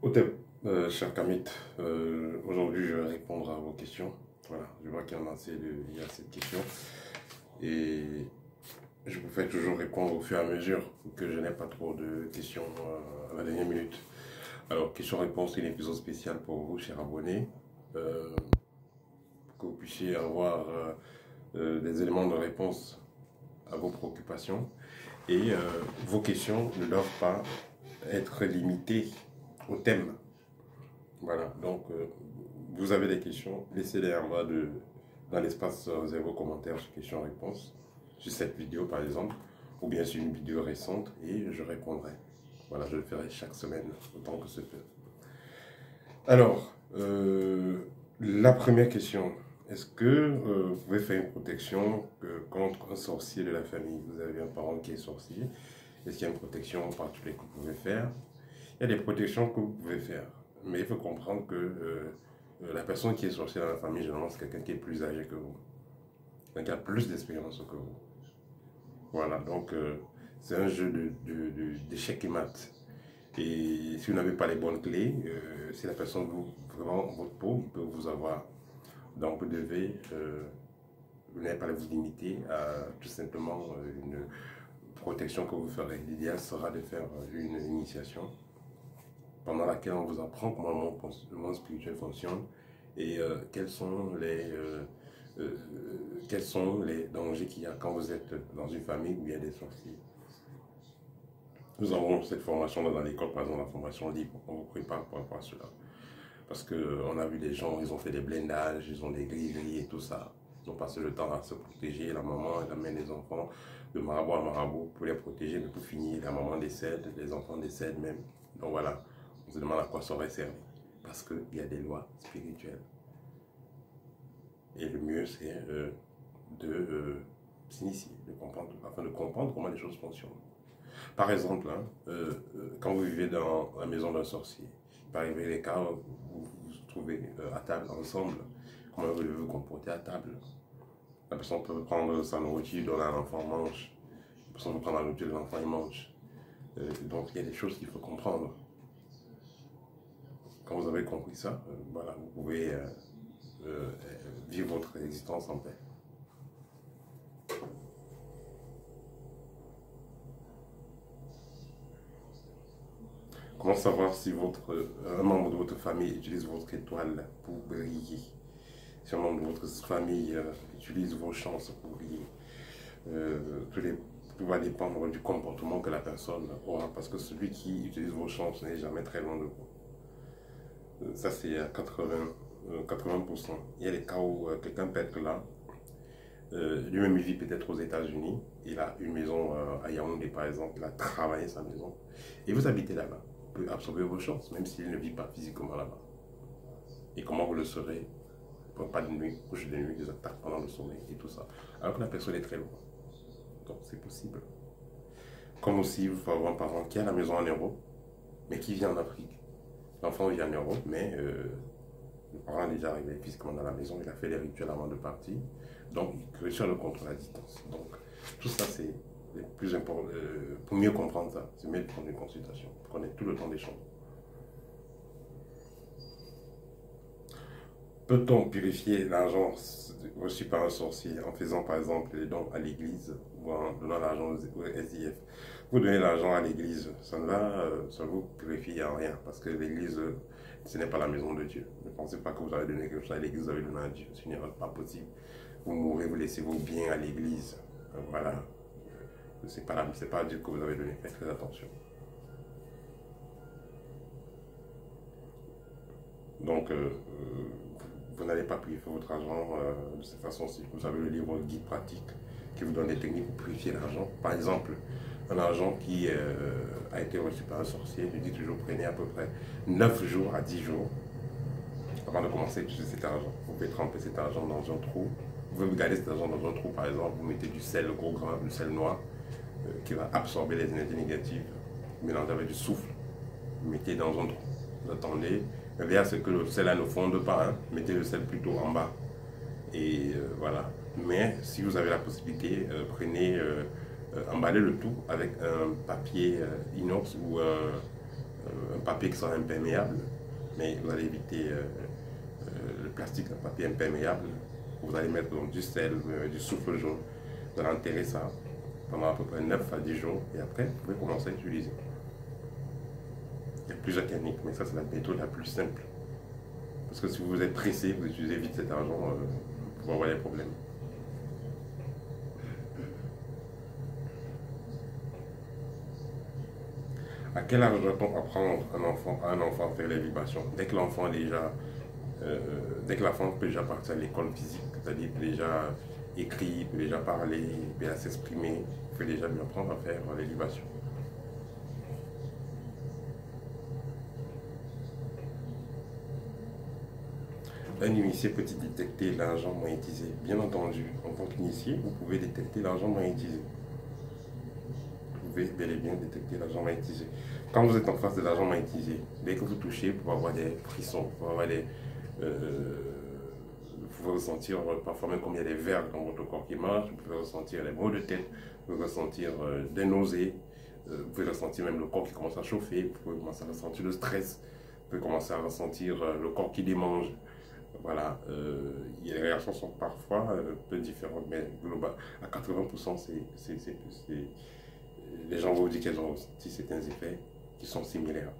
Au thème, cher Kamit, aujourd'hui je vais répondre à vos questions. Voilà, je vois qu'il y en a assez il y a cette question. Et je vous fais toujours répondre au fur et à mesure pour que je n'ai pas trop de questions à la dernière minute. Alors, question-réponse, c'est un épisode spécial pour vous, chers abonnés, pour que vous puissiez avoir des éléments de réponse à vos préoccupations. Et vos questions ne doivent pas être limitées au thème. Voilà, donc vous avez des questions, laissez-les en bas dans l'espace réservé aux commentaires sur questions-réponses, sur cette vidéo par exemple, ou bien sur une vidéo récente, et je répondrai. Voilà, je le ferai chaque semaine, autant que se peut. Alors, la première question, est-ce que vous pouvez faire une protection contre un sorcier de la famille? Vous avez un parent qui est sorcier, est-ce qu'il y a une protection particulière que vous pouvez faire? Il y a des protections que vous pouvez faire, mais il faut comprendre que la personne qui est sorcière dans la famille, généralement, c'est quelqu'un qui est plus âgé que vous, quelqu'un qui a plus d'expérience que vous. Voilà, donc c'est un jeu d'échecs et maths. Et si vous n'avez pas les bonnes clés, si la personne vous vraiment votre peau, il peut vous avoir. Donc vous n'avez pas à vous limiter à tout simplement une protection que vous ferez. L'idéal sera de faire une initiation pendant laquelle on vous apprend comment le monde spirituel fonctionne et quels sont les dangers qu'il y a quand vous êtes dans une famille où il y a des sorciers. Nous avons cette formation dans l'école, par exemple la formation libre, on vous prépare par rapport à cela. Parce qu'on a vu des gens, ils ont fait des blindages, ils ont des gris-gris et tout ça. Ils ont passé le temps à se protéger, la maman, elle amène les enfants de marabout à marabout pour les protéger, mais pour finir, la maman décède, les enfants décèdent même. Donc voilà, on se demande à quoi ça aurait servi. Parce qu'il y a des lois spirituelles. Et le mieux, c'est de s'initier, afin de comprendre comment les choses fonctionnent. Par exemple, hein, quand vous vivez dans la maison d'un sorcier, il peut arriver les cas où vous vous trouvez à table ensemble. Comment vous devez vous comporter à table? La personne peut prendre sa nourriture, donner à l'enfant, mange. La personne peut prendre la nourriture de l'enfant, il mange. Donc il y a des choses qu'il faut comprendre. Quand vous avez compris ça, voilà, vous pouvez vivre votre existence en paix. Comment savoir si un membre de votre famille utilise votre étoile pour briller? Si un membre de votre famille utilise vos chances pour briller? Tout va dépendre du comportement que la personne aura, parce que celui qui utilise vos chances n'est jamais très loin de vous. Ça, c'est à 80%. Il y a des cas où quelqu'un peut être là. Lui-même, il vit peut-être aux États-Unis. Il a une maison à Yaoundé, par exemple. Il a travaillé sa maison. Et vous habitez là-bas. Vous pouvez absorber vos chances, même s'il ne vit pas physiquement là-bas. Et comment vous le saurez? Pas de nuit, couche de nuit, des attaques pendant le sommeil et tout ça. Alors que la personne est très loin. Donc c'est possible. Comme aussi, vous pouvez avoir un parent qui a la maison en Europe, mais qui vit en Afrique. L'enfant vit en Europe, mais le parent est déjà arrivé physiquement dans la maison, il a fait les rituels avant de partir. Donc il réussit à le contrôler à distance. Donc tout ça, c'est le plus important. Pour mieux comprendre ça, c'est mieux de prendre une consultation, pour connaître tout le temps des choses. Peut-on purifier l'argent reçu par un sorcier en faisant par exemple les dons à l'église ou en donnant l'argent au SDF? Vous donnez l'argent à l'église, ça ne vous purifie en rien parce que l'église, ce n'est pas la maison de Dieu. Ne pensez pas que vous avez donné quelque chose à l'église, vous avez donné à Dieu. Ce n'est pas possible. Vous mourrez, vous laissez vos biens à l'église. Voilà. Ce n'est pas à Dieu que vous avez donné. Faites très attention. Donc, vous n'allez pas purifier votre argent de cette façon-ci. Vous avez le livre guide pratique qui vous donne des techniques pour purifier l'argent. Par exemple, un argent qui a été reçu par un sorcier, je dis toujours prenez à peu près 9 jours à 10 jours avant de commencer à utiliser cet argent. Vous pouvez tremper cet argent dans un trou. Vous pouvez garder cet argent dans un trou, par exemple, vous mettez du sel gros grain, du sel noir, qui va absorber les énergies négatives, mélangez avec du souffle, vous mettez dans un trou. Vous attendez, veillez à ce que le sel ne fonde pas, hein. Mettez le sel plutôt en bas. Et voilà. Mais si vous avez la possibilité, emballez le tout avec un papier inox ou un papier qui sera imperméable, mais vous allez éviter le plastique, un papier imperméable. Vous allez mettre donc du sel, du souffle jaune. Vous allez enterrer ça pendant à peu près 9 à 10 jours et après, vous pouvez commencer à utiliser. Il y a plusieurs techniques, mais ça, c'est la méthode la plus simple. Parce que si vous êtes pressé, vous utilisez vite cet argent, vous pouvez avoir des problèmes. À quel âge doit-on apprendre à un enfant à faire les vibrations? Dès que l'enfant dès que l'enfant peut déjà partir à l'école physique, c'est-à-dire peut déjà écrire, peut déjà parler, peut déjà s'exprimer, il faut déjà lui apprendre à faire les vibrations. Un initié peut-il détecter l'argent magnétisé? Bien entendu, en tant qu'initié, vous pouvez détecter l'argent magnétisé. Vous pouvez bel et bien détecter l'argent magnétisé. Quand vous êtes en face de l'argent magnétisé, dès que vous touchez, vous pouvez avoir des frissons, vous pouvez avoir vous pouvez ressentir parfois même comme il y a des verres dans votre corps qui marchent, vous pouvez ressentir les maux de tête, vous pouvez ressentir des nausées, vous pouvez ressentir même le corps qui commence à chauffer, vous pouvez commencer à ressentir le stress, vous pouvez commencer à ressentir le corps qui démange. Voilà, les réactions sont parfois un peu différentes, mais global, à 80%, les gens vont vous dire qu'ils ont ressenti certains effets qui sont similaires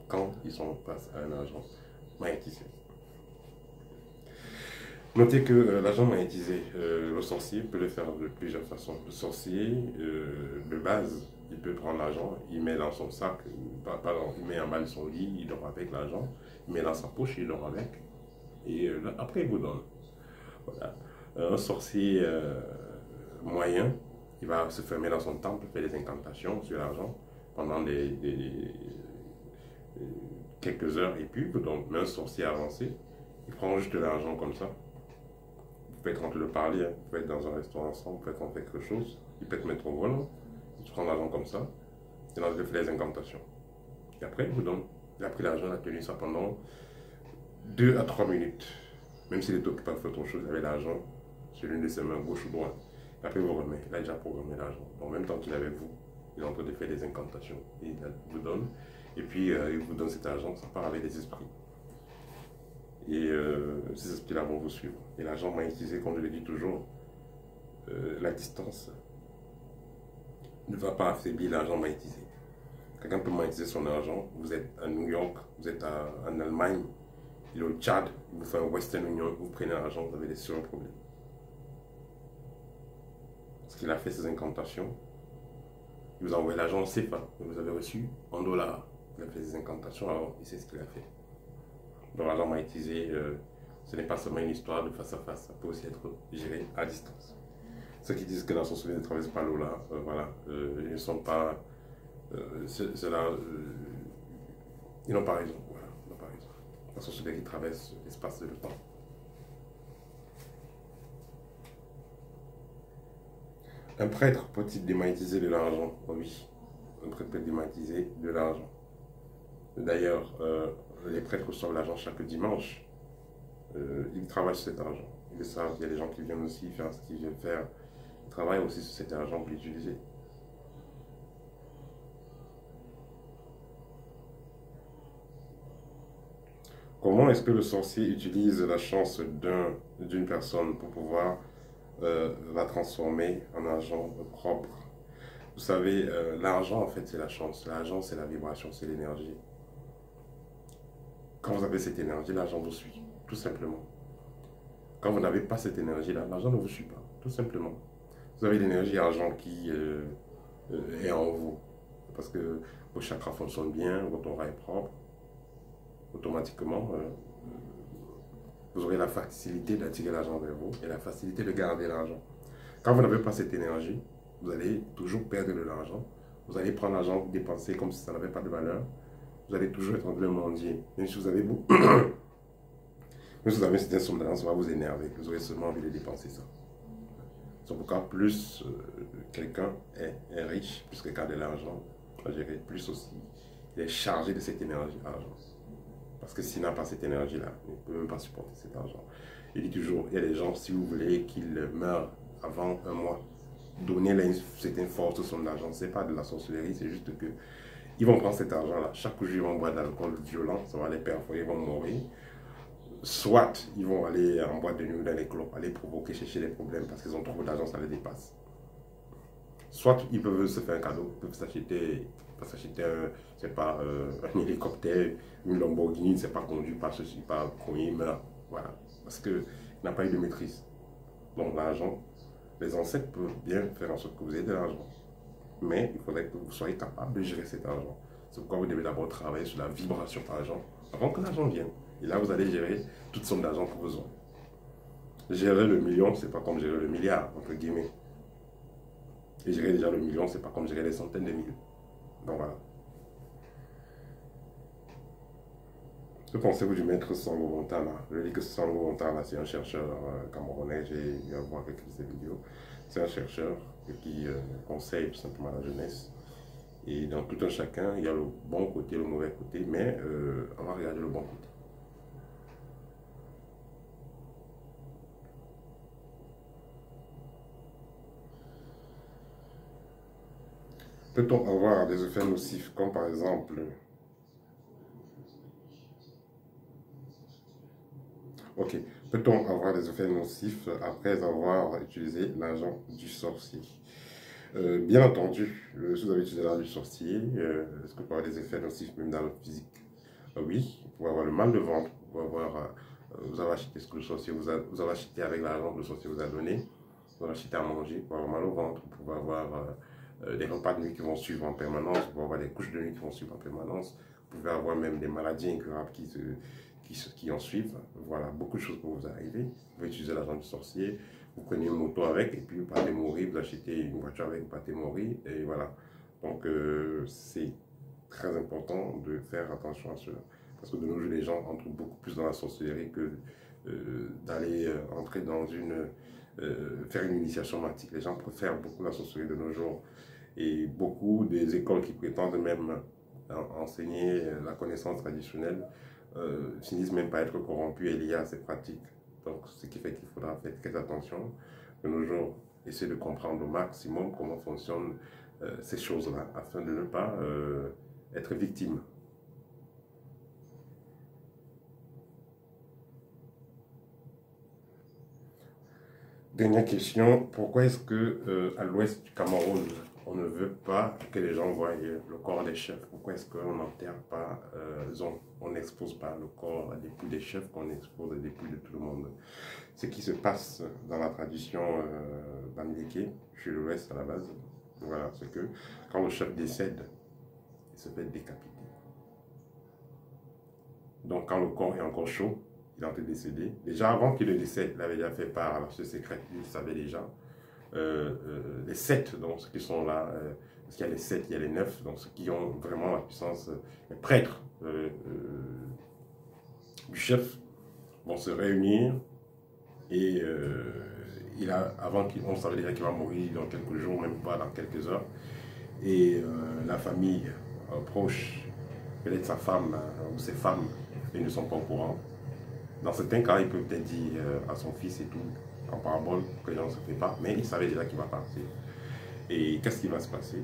quand ils sont face à un agent magnétisé. Notez que l'agent magnétisé, le sorcier peut le faire de plusieurs façons. Le sorcier, de base, il peut prendre l'argent, il met dans son sac, il met en bas de son lit, il dort avec l'argent, il met dans sa poche, il dort avec, et après il vous donne. Voilà. Un sorcier moyen, il va se fermer dans son temple, faire des incantations sur l'argent pendant quelques heures, et puis vous donne. Mais un sorcier avancé, il prend juste de l'argent comme ça. Vous pouvez être en train de parler, vous pouvez être dans un restaurant ensemble, vous pouvez être en train de faire quelque chose, il peut te mettre au vol, il prend l'argent comme ça, et là il fait les incantations. Et après il vous donne. Il a pris l'argent, il a tenu ça pendant 2 à 3 minutes. Même s'il est occupé à faire autre chose, il avait l'argent sur l'une de ses mains, gauche ou droite. Et après il vous remet, il a déjà programmé l'argent. En même temps qu'il est avec vous, il est en train de faire des incantations. Et il vous donne, et puis il vous donne cet argent, ça part avec des esprits. Et ces esprits-là vont vous suivre. Et l'argent magnétisé, comme je le dis toujours, la distance ne va pas affaiblir l'argent magnétisé. Quelqu'un peut magnétiser son argent, vous êtes à New York, vous êtes en Allemagne, il est au Tchad, vous faites un Western Union, vous prenez l'argent, vous avez des sérieux problèmes. Parce qu'il a fait ses incantations, il vous a envoyé l'argent en CFA, vous avez reçu en dollars. Il a fait ses incantations avant, et c'est ce qu'il a fait. Donc l'argent magnétisé, ce n'est pas seulement une histoire de face à face, ça peut aussi être géré à distance. Ceux qui disent que la sorcellerie ne traverse pas l'au-delà, voilà, ils ne sont pas... ils n'ont pas raison, voilà, ils n'ont pas raison. La sorcellerie traverse l'espace et le temps. Un prêtre peut-il démagnétiser de l'argent? Oui, un prêtre peut démagnétiser de l'argent. D'ailleurs, les prêtres reçoivent l'argent chaque dimanche. Ils travaillent sur cet argent. Ils le savent, il y a des gens qui viennent aussi faire ce qu'ils viennent faire. Ils travaillent aussi sur cet argent pour l'utiliser. Comment est-ce que le sorcier utilise la chance d'une personne pour pouvoir la transformer en argent propre? Vous savez, l'argent en fait c'est la chance. L'argent c'est la vibration, c'est l'énergie. Quand vous avez cette énergie, l'argent vous suit, tout simplement. Quand vous n'avez pas cette énergie-là, l'argent ne vous suit pas, tout simplement. Vous avez l'énergie argent qui est en vous, parce que vos chakras fonctionnent bien, votre aura est propre. Automatiquement, vous aurez la facilité d'attirer l'argent vers vous et la facilité de garder l'argent. Quand vous n'avez pas cette énergie, vous allez toujours perdre de l'argent. Vous allez prendre l'argent, dépenser comme si ça n'avait pas de valeur. Vous allez toujours être en train de mendier. Même si vous avez vous, même si vous avez une certaine somme d'argent, ça va vous énerver. Vous aurez seulement envie de dépenser ça. C'est pourquoi plus quelqu'un est riche, plus quelqu'un a de l'argent, va gérer plus aussi. Il est chargé de cette énergie argent. Parce que s'il n'a pas cette énergie-là, il ne peut même pas supporter cet argent. Il dit toujours, il y a des gens, si vous voulez qu'ils meurent avant un mois, donnez-leur une certaine force de son argent. Ce n'est pas de la sorcellerie, c'est juste que Ils vont prendre cet argent-là. Chaque jour, ils vont boire de l'alcool violent, ça va les perforer, ils vont mourir. Soit ils vont aller en boîte de nuit dans les clubs, aller provoquer, chercher des problèmes parce qu'ils ont trop d'argent, ça les dépasse. Soit ils peuvent se faire un cadeau, ils peuvent s'acheter un hélicoptère, une Lamborghini, ne sait pas conduit par ceci, par Coin, voilà. Parce qu'il n'a pas eu de maîtrise. Donc l'argent, les ancêtres peuvent bien faire en sorte que vous ayez de l'argent. Mais il faudrait que vous soyez capable de gérer cet argent. C'est pourquoi vous devez d'abord travailler sur la vibration d'argent avant que l'argent vienne. Et là, vous allez gérer toute somme d'argent que vous avez. Gérer le million, c'est pas comme gérer le milliard, entre guillemets. Et gérer déjà le million, c'est pas comme gérer des centaines de millions. Donc voilà. Que pensez-vous du maître Sango Montana? Je dis que Sango Montana, c'est un chercheur camerounais, j'ai eu à voir quelques de ses vidéos. C'est un chercheur qui conseille tout simplement la jeunesse. Et dans tout un chacun, il y a le bon côté, le mauvais côté, mais on va regarder le bon côté. Peut-on avoir des effets nocifs, comme par exemple... Ok. Peut-on avoir des effets nocifs après avoir utilisé l'argent du sorcier? Bien entendu, si vous avez utilisé l'argent du sorcier, est-ce que vous pouvez avoir des effets nocifs même dans le physique? Oui, vous pouvez avoir le mal de ventre, vous avez acheté ce que le sorcier vous avez acheté avec l'argent que le sorcier vous a donné, vous avez acheté à manger, vous pouvez avoir mal au ventre, vous pouvez avoir des repas de nuit qui vont suivre en permanence, vous pouvez avoir des couches de nuit qui vont suivre en permanence, vous pouvez avoir même des maladies incurables qui en suivent. Voilà, beaucoup de choses peuvent vous arriver. Vous pouvez utiliser l'argent du sorcier, vous prenez une moto avec, et puis vous partez mourir, vous achetez une voiture avec, vous partez mourir, et voilà. Donc, c'est très important de faire attention à cela. Parce que de nos jours, les gens entrent beaucoup plus dans la sorcellerie que d'aller entrer dans faire une initiation magique. Les gens préfèrent beaucoup la sorcellerie de nos jours. Et beaucoup des écoles qui prétendent même enseigner la connaissance traditionnelle finissent même par être corrompus et liés à ces pratiques. Donc, ce qui fait qu'il faudra faire très attention de nos jours, essayer de comprendre au maximum comment fonctionnent ces choses-là, afin de ne pas être victime. Dernière question, pourquoi est-ce que à l'ouest du Cameroun, on ne veut pas que les gens voient le corps des chefs? Pourquoi est-ce qu'on n'enterre pas, on n'expose pas le corps des dépouilles des chefs, qu'on expose les dépouilles de tout le monde? Ce qui se passe dans la tradition bamileke, chez l'ouest à la base, voilà, c'est que quand le chef décède, il se fait décapiter. Donc quand le corps est encore chaud, il est en train de décéder. Déjà avant qu'il ne décède, il avait déjà fait part à ce secret, il savait déjà. Les 7, donc ceux qui sont là, parce qu'il y a les 7, il y a les 9, donc ceux qui ont vraiment la puissance, les prêtres du chef vont se réunir et avant qu'on savait déjà qu'il va mourir dans quelques jours, même pas dans quelques heures. Et la famille proche, peut-être sa femme ou ses femmes, ils ne sont pas au courant. Dans certains cas, il peut peut-être dire à son fils et tout, en parabole, que les gens ne se fait pas, mais il savait déjà qu'il va partir. Et qu'est-ce qui va se passer?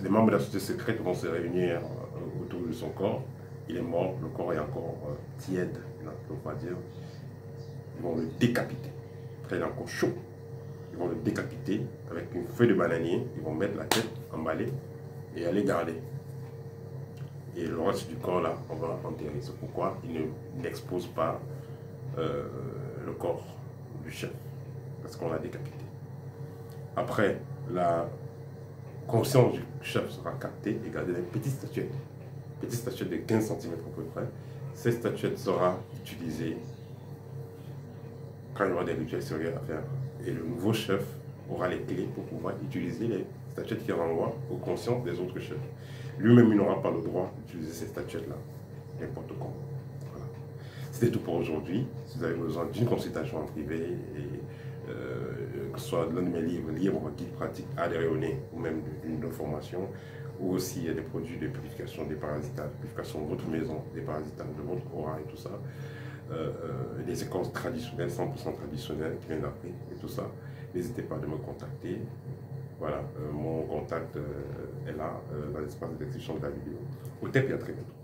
Les membres de la société secrète vont se réunir autour de son corps. Il est mort, le corps est encore tiède, on va dire. Ils vont le décapiter. Après, il est encore chaud. Ils vont le décapiter avec une feuille de bananier. Ils vont mettre la tête emballée et aller garder. Et le reste du corps, là, on va enterrer. C'est pourquoi il n'expose pas le corps du chef, parce qu'on l'a décapité. Après, la conscience du chef sera captée et gardée dans une petite statuette de 15 cm à peu près. Cette statuette sera utilisée quand il y aura des rituels sérieux à faire. Et le nouveau chef aura les clés pour pouvoir utiliser les statuettes qui renvoient aux consciences des autres chefs. Lui-même, il n'aura pas le droit d'utiliser ces statuettes-là, n'importe comment. Voilà. C'était tout pour aujourd'hui. Si vous avez besoin d'une consultation en privé, que ce soit l'un de mes livres, Livre guide pratique à des rayonnés, ou même d'une formation, ou aussi il y a des produits de purification des parasitages, purification de votre maison, des parasitages, de votre aura et tout ça. Des écoles traditionnelles, 100% traditionnelles qui viennent après et tout ça. N'hésitez pas à me contacter. Voilà, mon contact est là, dans l'espace de description de la vidéo. Au TEP, et à très bientôt.